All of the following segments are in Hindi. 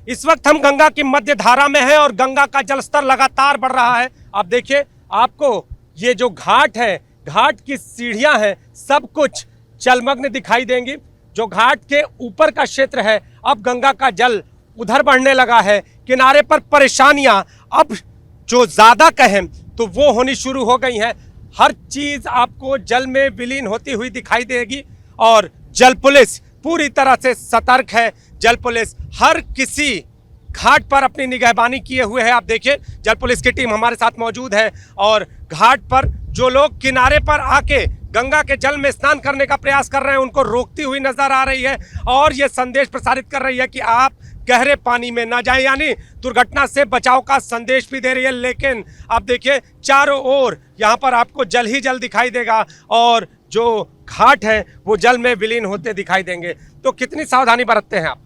इस वक्त हम गंगा की मध्य धारा में हैं और गंगा का जलस्तर लगातार बढ़ रहा है। आप देखिए, आपको ये जो घाट है, घाट की सीढ़ियां हैं, सब कुछ जलमग्न दिखाई देंगी। जो घाट के ऊपर का क्षेत्र है, अब गंगा का जल उधर बढ़ने लगा है। किनारे पर परेशानियां अब जो ज्यादा कहें तो वो होनी शुरू हो गई हैं। हर चीज आपको जल में विलीन होती हुई दिखाई देगी और जल पुलिस पूरी तरह से सतर्क है। जल पुलिस हर किसी घाट पर अपनी निगहबानी किए हुए है। आप देखिए, जल पुलिस की टीम हमारे साथ मौजूद है और घाट पर जो लोग किनारे पर आके गंगा के जल में स्नान करने का प्रयास कर रहे हैं उनको रोकती हुई नजर आ रही है और ये संदेश प्रसारित कर रही है कि आप गहरे पानी में ना जाएं, यानी दुर्घटना से बचाव का संदेश भी दे रही है। लेकिन आप देखिए, चारों ओर यहाँ पर आपको जल ही जल दिखाई देगा और जो घाट है वो जल में विलीन होते दिखाई देंगे। तो कितनी सावधानी बरतते हैं आप?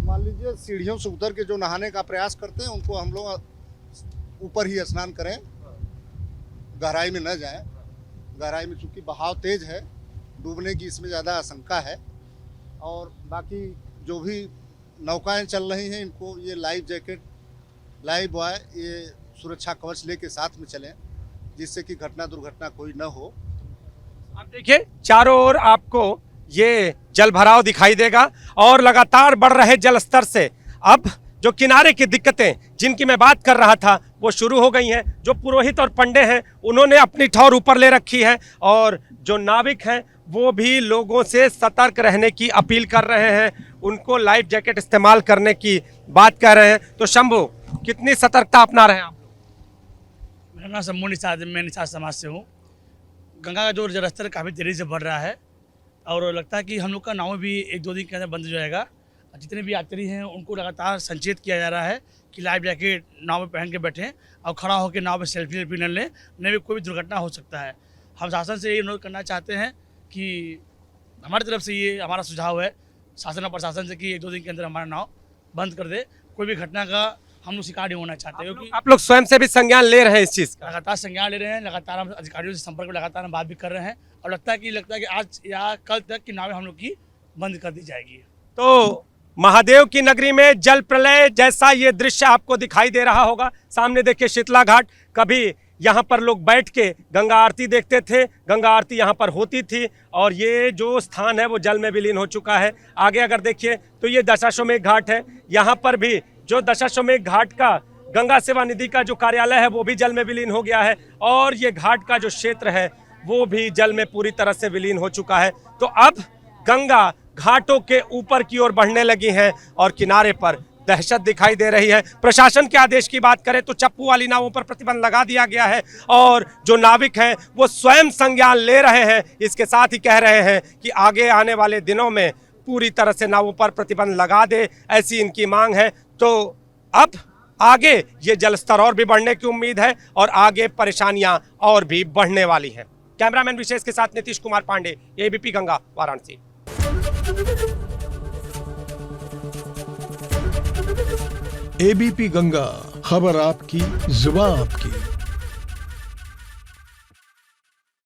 मान लीजिए, सीढ़ियों से उतर के जो नहाने का प्रयास करते हैं उनको हम लोग ऊपर ही स्नान करें, गहराई में न जाएं। गहराई में चूंकि बहाव तेज है, डूबने की इसमें ज़्यादा आशंका है। और बाकी जो भी नौकाएं चल रही हैं इनको ये लाइफ जैकेट, लाइफ बॉय, ये सुरक्षा कवच लेके साथ में चलें जिससे कि घटना दुर्घटना कोई न हो। आप देखिए, चारों ओर आपको ये जल भराव दिखाई देगा और लगातार बढ़ रहे जल स्तर से अब जो किनारे की दिक्कतें जिनकी मैं बात कर रहा था वो शुरू हो गई हैं। जो पुरोहित और पंडे हैं उन्होंने अपनी ठौर ऊपर ले रखी है और जो नाविक हैं वो भी लोगों से सतर्क रहने की अपील कर रहे हैं, उनको लाइफ जैकेट इस्तेमाल करने की बात कर रहे हैं। तो शंभू, कितनी सतर्कता अपना रहे हैं आप? मेरा नाम शंभू निषाद, मैं निषाद समाज से हूँ। गंगा का जो जलस्तर काफ़ी तेज़ी से बढ़ रहा है और लगता है कि हम लोग का नाव भी 1-2 दिन के अंदर बंद हो जाएगा। जितने भी यात्री हैं उनको लगातार संचेत किया जा रहा है कि लाइफ जैकेट नाव में पहन के बैठें और खड़ा होकर नाव में सेल्फी न लें, नहीं कोई भी दुर्घटना हो सकता है। हम शासन से ये अनुरोध करना चाहते हैं कि हमारी तरफ से ये हमारा सुझाव है शासन और प्रशासन से कि 1-2 दिन के अंदर हमारा नाव बंद कर दे। कोई भी घटना का हम लोग शिकार नहीं होना चाहते, क्योंकि आप लोग स्वयं से भी संज्ञान ले रहे हैं इस चीज़ का? लगातार संज्ञान ले रहे हैं, लगातार हम अधिकारियों से संपर्क में लगातार हम बात भी कर रहे हैं और लगता है कि आज या कल तक की नावें हम लोग की बंद कर दी जाएगी। तो महादेव की नगरी में जल प्रलय जैसा ये दृश्य आपको दिखाई दे रहा होगा। सामने देखिए शीतला घाट, कभी यहाँ पर लोग बैठ के गंगा आरती देखते थे, गंगा आरती यहाँ पर होती थी और ये जो स्थान है वो जल में विलीन हो चुका है। आगे अगर देखिए तो ये दशाश्वमेध घाट है, यहाँ पर भी जो दशाश्वमेध घाट का गंगा सेवा निधि का जो कार्यालय है वो भी जल में विलीन हो गया है और ये घाट का जो क्षेत्र है वो भी जल में पूरी तरह से विलीन हो चुका है। तो अब गंगा घाटों के ऊपर की ओर बढ़ने लगी हैं और किनारे पर दहशत दिखाई दे रही है। प्रशासन के आदेश की बात करें तो चप्पू वाली नावों पर प्रतिबंध लगा दिया गया है और जो नाविक हैं वो स्वयं संज्ञान ले रहे हैं। इसके साथ ही कह रहे हैं कि आगे आने वाले दिनों में पूरी तरह से नावों पर प्रतिबंध लगा दे, ऐसी इनकी मांग है। तो अब आगे ये जलस्तर और भी बढ़ने की उम्मीद है और आगे परेशानियां और भी बढ़ने वाली हैं। कैमरामैन विशेष के साथ नीतीश कुमार पांडे, एबीपी गंगा, वाराणसी। एबीपी गंगा, खबर आपकी, जुबान आपकी।